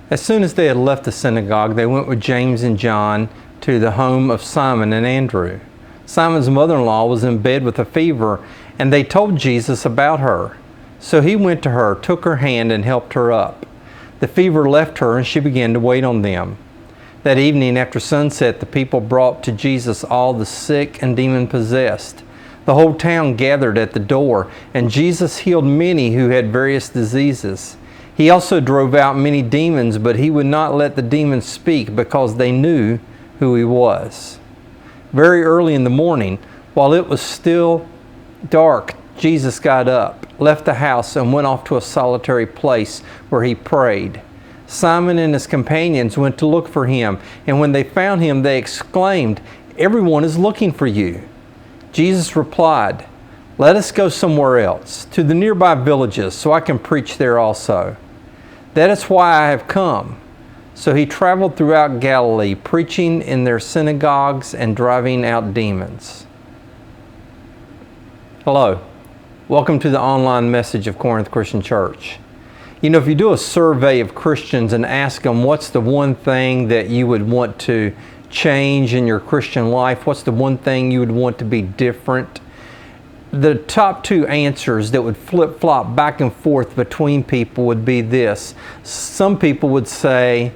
As soon as they had left the synagogue, they went with James and John to the home of Simon and Andrew. Simon's mother-in-law was in bed with a fever, and they told Jesus about her. So he went to her, took her hand, and helped her up. The fever left her, and she began to wait on them. That evening after sunset, the people brought to Jesus all the sick and demon-possessed. The whole town gathered at the door, and Jesus healed many who had various diseases. He also drove out many demons, but he would not let the demons speak because they knew who he was. Very early in the morning, while it was still dark, Jesus got up, left the house, and went off to a solitary place where he prayed. Simon and his companions went to look for him, and when they found him, they exclaimed, "Everyone is looking for you." Jesus replied, "Let us go somewhere else, to the nearby villages, so I can preach there also. That is why I have come." So he traveled throughout Galilee, preaching in their synagogues and driving out demons. Hello. Welcome to the online message of Corinth Christian Church. You know, if you do a survey of Christians and ask them what's the one thing that you would want to change in your Christian life, what's the one thing you would want to be different, the top two answers that would flip-flop back and forth between people would be this. Some people would say,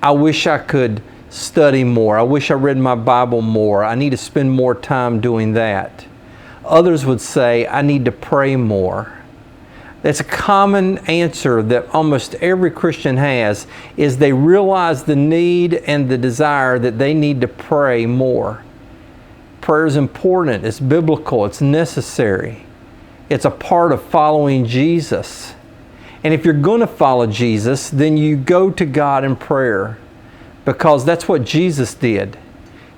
I wish I could study more. I wish I read my Bible more. I need to spend more time doing that. Others would say, I need to pray more. That's a common answer that almost every Christian has, is they realize the need and the desire that they need to pray more. Prayer is important, it's biblical, it's necessary. It's a part of following Jesus. And if you're going to follow Jesus, then you go to God in prayer, because that's what Jesus did.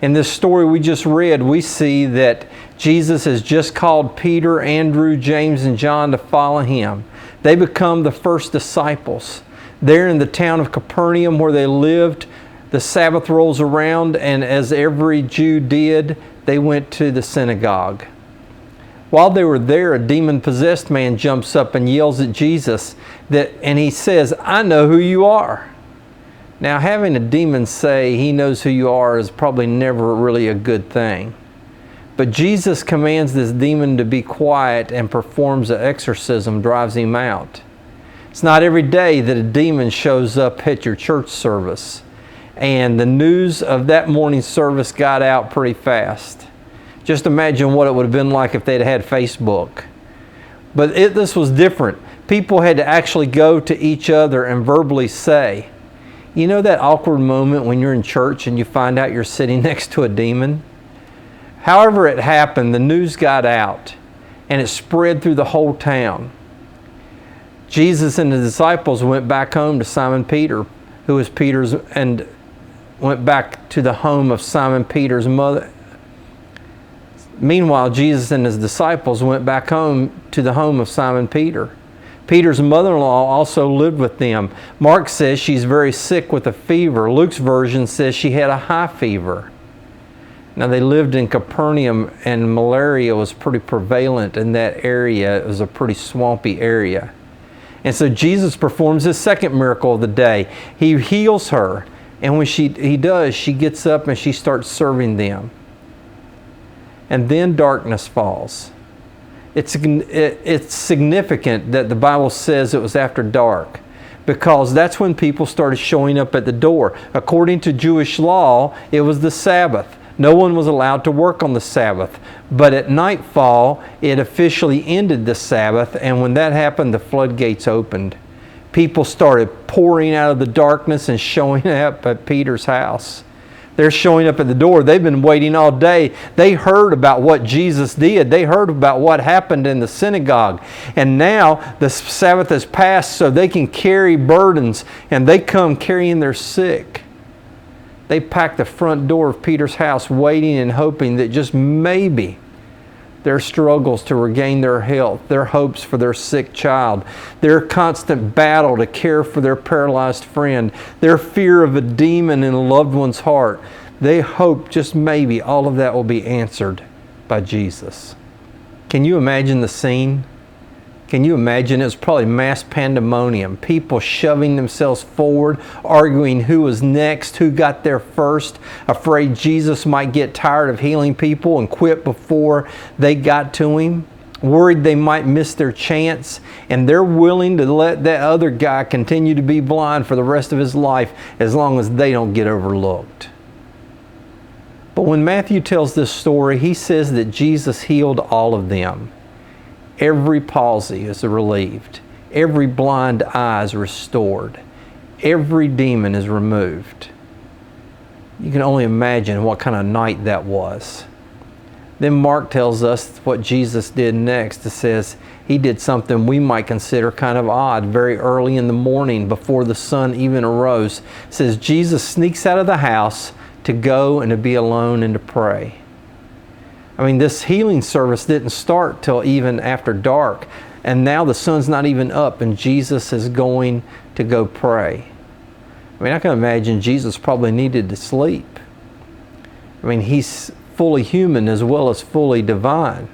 In this story we just read, we see that Jesus has just called Peter, Andrew, James, and John to follow him. They become the first disciples. There in the town of Capernaum where they lived, the Sabbath rolls around, and as every Jew did, they went to the synagogue. While they were there, a demon-possessed man jumps up and yells at Jesus, and he says, I know who you are. Now, having a demon say he knows who you are is probably never really a good thing. But Jesus commands this demon to be quiet and performs an exorcism, drives him out. It's not every day that a demon shows up at your church service. And the news of that morning's service got out pretty fast. Just imagine what it would have been like if they'd had Facebook. But this was different. People had to actually go to each other and verbally say, you know that awkward moment when you're in church and you find out you're sitting next to a demon? However it happened, the news got out and it spread through the whole town. Jesus and the disciples went back home to Simon Peter, who was Peter's, and went back to the home of Simon Peter's mother. Meanwhile, Jesus and his disciples went back home to the home of Simon Peter. Peter's mother-in-law also lived with them. Mark says she's very sick with a fever. Luke's version says she had a high fever. Now, they lived in Capernaum, and malaria was pretty prevalent in that area. It was a pretty swampy area. And so Jesus performs his second miracle of the day. He heals her. And when he does, she gets up and she starts serving them. And then darkness falls. It's significant that the Bible says it was after dark, because that's when people started showing up at the door. According to Jewish law, it was the Sabbath. No one was allowed to work on the Sabbath. But at nightfall, it officially ended the Sabbath, and when that happened, the floodgates opened. People started pouring out of the darkness and showing up at Peter's house. They're showing up at the door. They've been waiting all day. They heard about what Jesus did. They heard about what happened in the synagogue. And now the Sabbath has passed, so they can carry burdens, and they come carrying their sick. They pack the front door of Peter's house, waiting and hoping that just maybe their struggles to regain their health, their hopes for their sick child, their constant battle to care for their paralyzed friend, their fear of a demon in a loved one's heart, they hope just maybe all of that will be answered by Jesus. Can you imagine the scene? Can you imagine? It was probably mass pandemonium. People shoving themselves forward, arguing who was next, who got there first, afraid Jesus might get tired of healing people and quit before they got to him, worried they might miss their chance, and they're willing to let that other guy continue to be blind for the rest of his life as long as they don't get overlooked. But when Matthew tells this story, he says that Jesus healed all of them. Every palsy is relieved. Every blind eye is restored. Every demon is removed. You can only imagine what kind of night that was. Then Mark tells us what Jesus did next. It says he did something we might consider kind of odd very early in the morning before the sun even arose. It says Jesus sneaks out of the house to go and to be alone and to pray. I mean, this healing service didn't start till even after dark, and now the sun's not even up and Jesus is going to go pray. I mean, I can imagine Jesus probably needed to sleep. I mean, he's fully human as well as fully divine.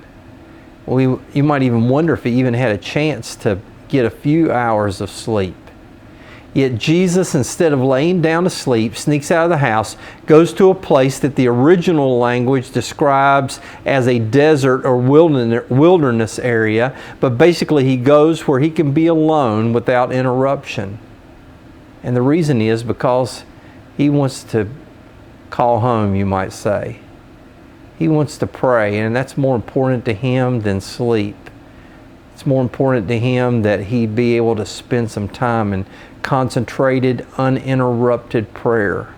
You might even wonder if he even had a chance to get a few hours of sleep. Yet Jesus, instead of laying down to sleep, sneaks out of the house, goes to a place that the original language describes as a desert or wilderness area, but basically he goes where he can be alone without interruption. And the reason is because he wants to call home, you might say. He wants to pray, and that's more important to him than sleep. It's more important to him that he be able to spend some time in concentrated, uninterrupted prayer.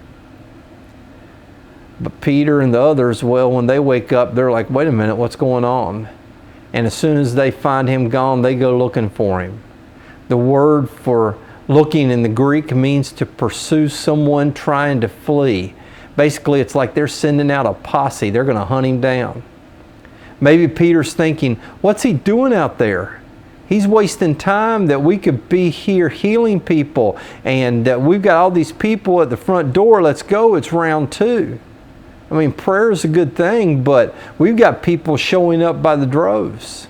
But Peter and the others, well, when they wake up, they're like, wait a minute, what's going on? And as soon as they find him gone, they go looking for him. The word for looking in the Greek means to pursue someone trying to flee. Basically, it's like they're sending out a posse. They're going to hunt him down. Maybe Peter's thinking, what's he doing out there? He's wasting time that we could be here healing people, and we've got all these people at the front door. Let's go. It's round 2. I mean, prayer is a good thing, but we've got people showing up by the droves.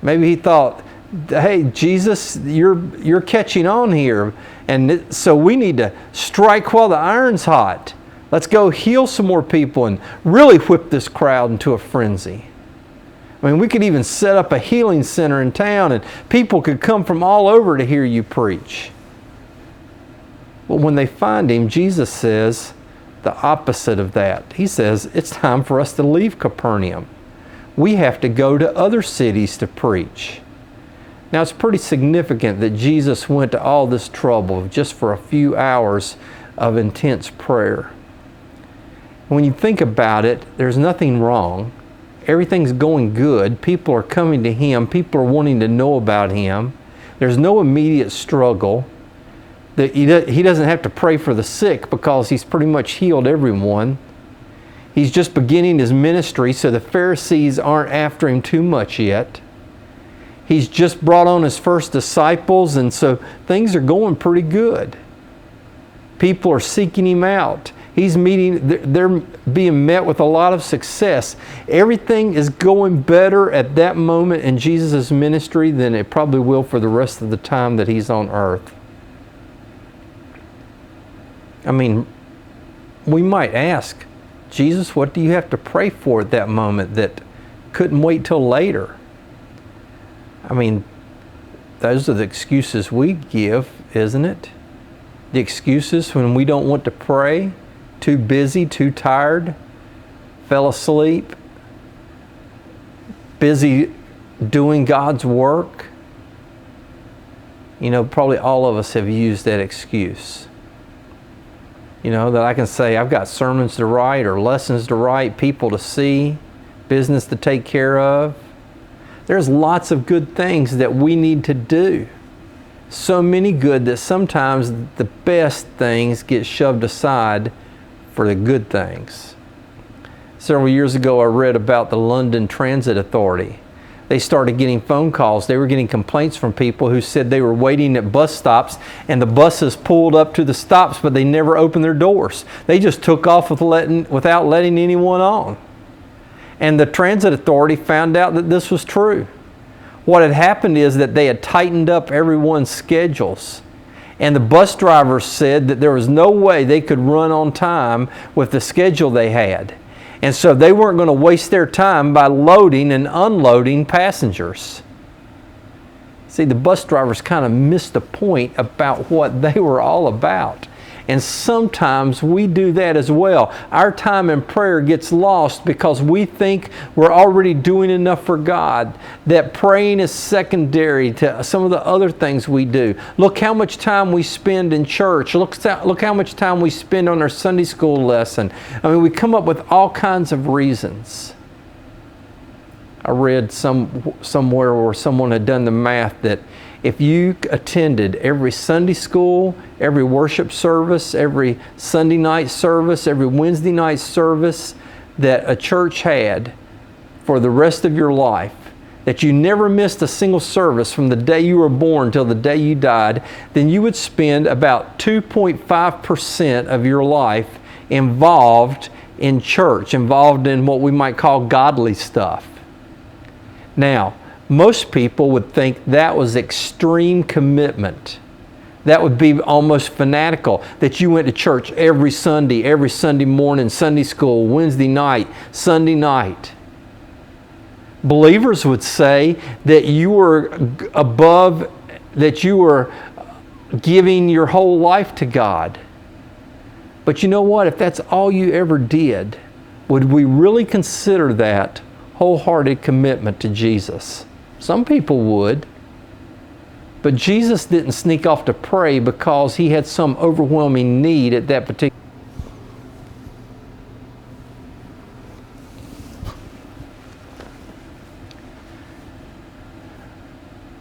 Maybe he thought, hey, Jesus, you're catching on here, and so we need to strike while the iron's hot. Let's go heal some more people and really whip this crowd into a frenzy. I mean, we could even set up a healing center in town and people could come from all over to hear you preach. But when they find him, Jesus says the opposite of that. He says, it's time for us to leave Capernaum. We have to go to other cities to preach. Now, it's pretty significant that Jesus went to all this trouble just for a few hours of intense prayer. When you think about it, there's nothing wrong. Everything's going good. People are coming to him. People are wanting to know about him. There's no immediate struggle. He doesn't have to pray for the sick because he's pretty much healed everyone. He's just beginning his ministry, so the Pharisees aren't after him too much yet. He's just brought on his first disciples, and so things are going pretty good. People are seeking him out. They're being met with a lot of success. Everything is going better at that moment in Jesus' ministry than it probably will for the rest of the time that he's on earth. I mean, we might ask, Jesus, what do you have to pray for at that moment that couldn't wait till later? I mean, those are the excuses we give, isn't it? The excuses when we don't want to pray. Too busy, too tired, fell asleep, busy doing God's work. You know, probably all of us have used that excuse. You know, that I can say, I've got sermons to write or lessons to write, people to see, business to take care of. There's lots of good things that we need to do. So many good that sometimes the best things get shoved aside for the good things. Several years ago, I read about the London Transit Authority. They started getting phone calls. They were getting complaints from people who said they were waiting at bus stops and the buses pulled up to the stops, but they never opened their doors. They just took off without letting anyone on. And the Transit Authority found out that this was true. What had happened is that they had tightened up everyone's schedules. And the bus drivers said that there was no way they could run on time with the schedule they had. And so they weren't going to waste their time by loading and unloading passengers. See, the bus drivers kind of missed the point about what they were all about. And sometimes we do that as well. Our time in prayer gets lost because we think we're already doing enough for God, that praying is secondary to some of the other things we do. Look how much time we spend in church. Look how much time we spend on our Sunday school lesson. I mean, we come up with all kinds of reasons. I read somewhere where someone had done the math that if you attended every Sunday school, every worship service, every Sunday night service, every Wednesday night service that a church had for the rest of your life, that you never missed a single service from the day you were born till the day you died, then you would spend about 2.5% of your life involved in church, involved in what we might call godly stuff. Now, most people would think that was extreme commitment. That would be almost fanatical, that you went to church every Sunday morning, Sunday school, Wednesday night, Sunday night. Believers would say that you were above, that you were giving your whole life to God. But you know what? If that's all you ever did, would we really consider that wholehearted commitment to Jesus? Some people would. But Jesus didn't sneak off to pray because he had some overwhelming need at that particular time.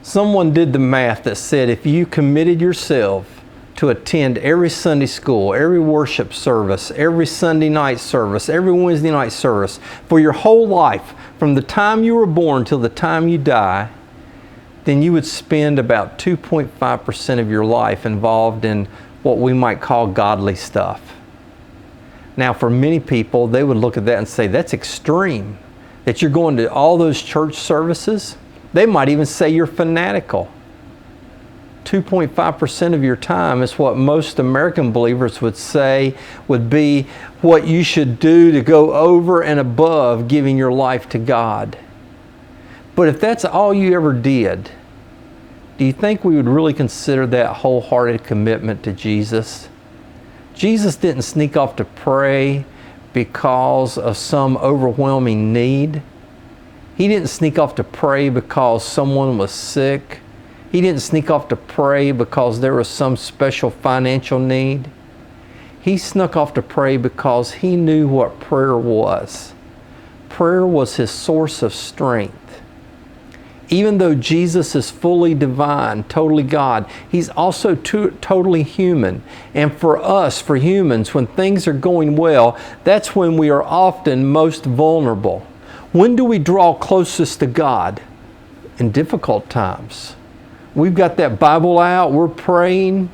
Someone did the math that said if you committed yourself to attend every Sunday school, every worship service, every Sunday night service, every Wednesday night service for your whole life, from the time you were born till the time you die, then you would spend about 2.5% of your life involved in what we might call godly stuff. Now, for many people, they would look at that and say, that's extreme, that you're going to all those church services. They might even say you're fanatical. 2.5% of your time is what most American believers would say would be what you should do to go over and above giving your life to God. But if that's all you ever did, do you think we would really consider that wholehearted commitment to Jesus? Jesus didn't sneak off to pray because of some overwhelming need. He didn't sneak off to pray because someone was sick. He didn't sneak off to pray because there was some special financial need. He snuck off to pray because he knew what prayer was. Prayer was his source of strength. Even though Jesus is fully divine, totally God, he's also totally human. And for us, for humans, when things are going well, that's when we are often most vulnerable. When do we draw closest to God? In difficult times. We've got that Bible out, we're praying,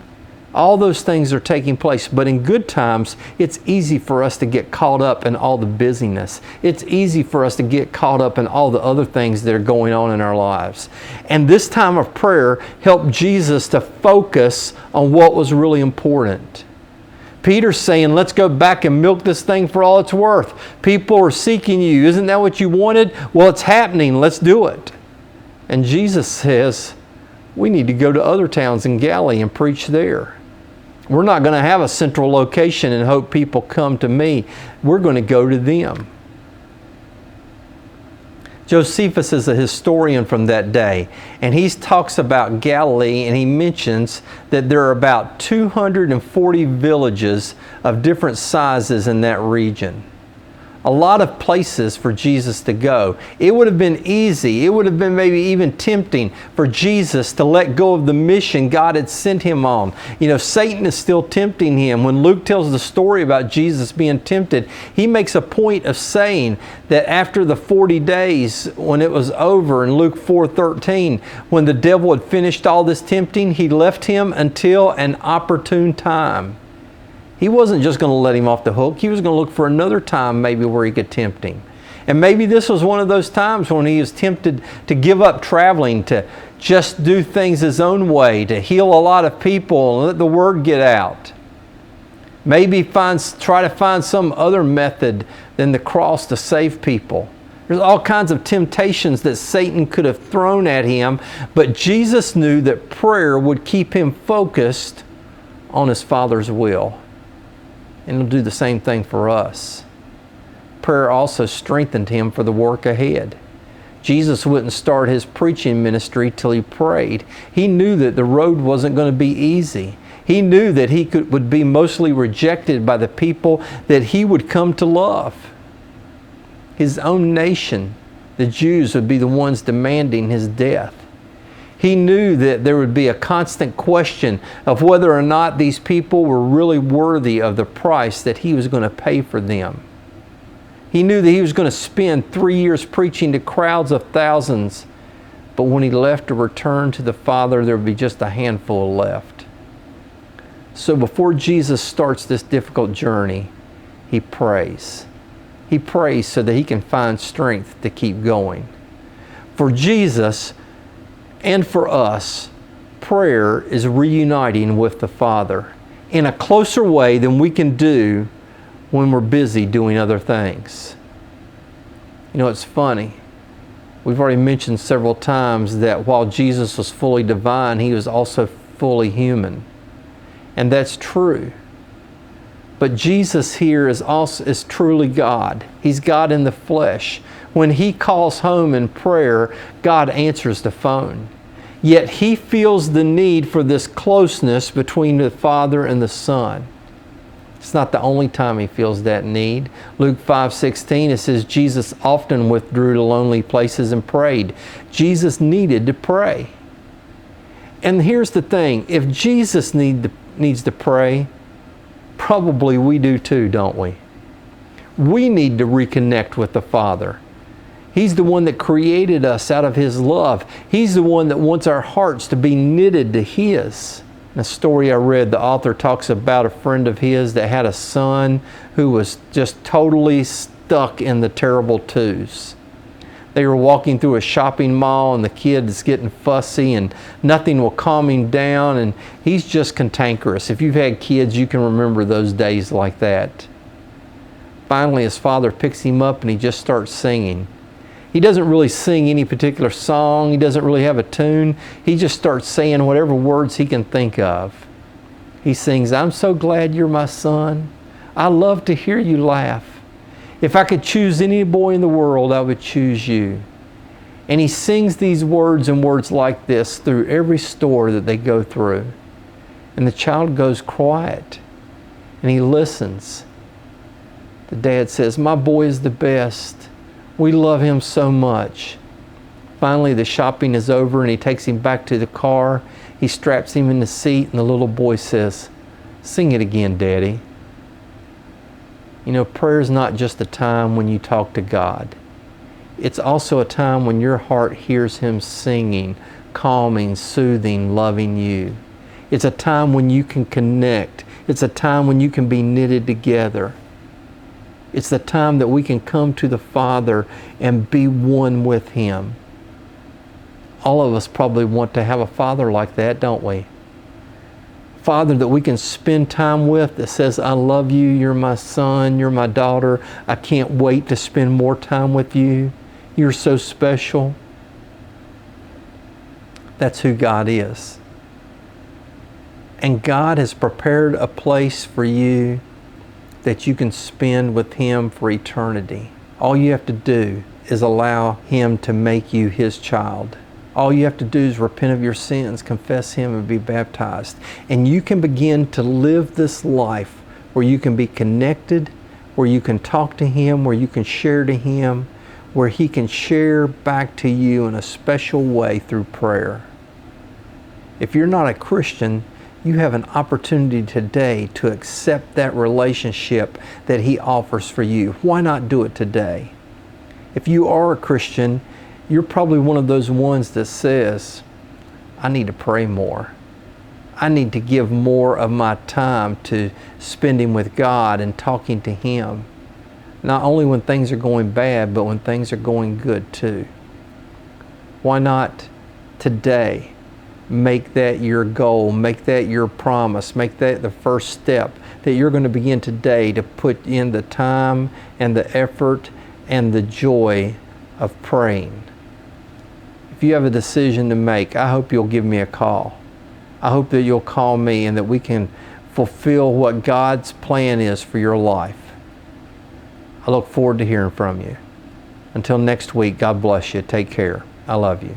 all those things are taking place. But in good times, it's easy for us to get caught up in all the busyness. It's easy for us to get caught up in all the other things that are going on in our lives. And this time of prayer helped Jesus to focus on what was really important. Peter's saying, let's go back and milk this thing for all it's worth. People are seeking you. Isn't that what you wanted? Well, it's happening. Let's do it. And Jesus says, we need to go to other towns in Galilee and preach there. We're not going to have a central location and hope people come to me. We're going to go to them. Josephus is a historian from that day, and he talks about Galilee, and he mentions that there are about 240 villages of different sizes in that region. A lot of places for Jesus to go. It would have been easy, it would have been maybe even tempting for Jesus to let go of the mission God had sent him on. You know, Satan is still tempting him. When Luke tells the story about Jesus being tempted, he makes a point of saying that after the 40 days, when it was over in Luke 4:13, when the devil had finished all this tempting, he left him until an opportune time. He wasn't just going to let him off the hook. He was going to look for another time maybe where he could tempt him. And maybe this was one of those times when he was tempted to give up traveling, to just do things his own way, to heal a lot of people and let the word get out. Maybe try to find some other method than the cross to save people. There's all kinds of temptations that Satan could have thrown at him, but Jesus knew that prayer would keep him focused on his Father's will. And it'll do the same thing for us. Prayer also strengthened him for the work ahead. Jesus wouldn't start his preaching ministry till he prayed. He knew that the road wasn't going to be easy. He knew that he would be mostly rejected by the people that he would come to love. His own nation, the Jews, would be the ones demanding his death. He knew that there would be a constant question of whether or not these people were really worthy of the price that he was going to pay for them. He knew that he was going to spend 3 years preaching to crowds of thousands, but when he left to return to the Father, there would be just a handful left. So before Jesus starts this difficult journey, he prays. He prays so that he can find strength to keep going. For Jesus and for us, prayer is reuniting with the Father in a closer way than we can do when we're busy doing other things. You know, it's funny. We've already mentioned several times that while Jesus was fully divine, he was also fully human. And that's true. But Jesus here is truly God. He's God in the flesh. When he calls home in prayer, God answers the phone. Yet he feels the need for this closeness between the Father and the Son. It's not the only time he feels that need. Luke 5:16, it says, Jesus often withdrew to lonely places and prayed. Jesus needed to pray. And here's the thing, if Jesus needs to pray, probably we do too, don't we? We need to reconnect with the Father. He's the one that created us out of his love. He's the one that wants our hearts to be knitted to his. In a story I read, the author talks about a friend of his that had a son who was just totally stuck in the terrible twos. They were walking through a shopping mall and the kid is getting fussy and nothing will calm him down, and he's just cantankerous. If you've had kids, you can remember those days like that. Finally, his father picks him up and he just starts singing. He doesn't really sing any particular song. He doesn't really have a tune. He just starts saying whatever words he can think of. He sings, "I'm so glad you're my son. I love to hear you laugh. If I could choose any boy in the world, I would choose you." And he sings these words and words like this through every store that they go through. And the child goes quiet and he listens. The dad says, "My boy is the best. We love him so much." Finally, the shopping is over and he takes him back to the car. He straps him in the seat and the little boy says, "Sing it again, Daddy." You know, prayer is not just a time when you talk to God. It's also a time when your heart hears him singing, calming, soothing, loving you. It's a time when you can connect. It's a time when you can be knitted together. It's the time that we can come to the Father and be one with him. All of us probably want to have a father like that, don't we? Father that we can spend time with, that says, "I love you, you're my son, you're my daughter. I can't wait to spend more time with you. You're so special." That's who God is. And God has prepared a place for you that you can spend with him for eternity. All you have to do is allow him to make you his child. All you have to do is repent of your sins, confess him, and be baptized. And you can begin to live this life where you can be connected, where you can talk to him, where you can share to him, where he can share back to you in a special way through prayer. If you're not a Christian, you have an opportunity today to accept that relationship that he offers for you. Why not do it today? If you are a Christian, you're probably one of those ones that says, "I need to pray more. I need to give more of my time to spending with God and talking to him." not only when things are going bad, but when things are going good too. Why not today make that your goal, make that your promise, make that the first step that you're going to begin today to put in the time and the effort and the joy of praying. If you have a decision to make, I hope you'll give me a call. I hope that you'll call me and that we can fulfill what God's plan is for your life. I look forward to hearing from you. Until next week, God bless you. Take care. I love you.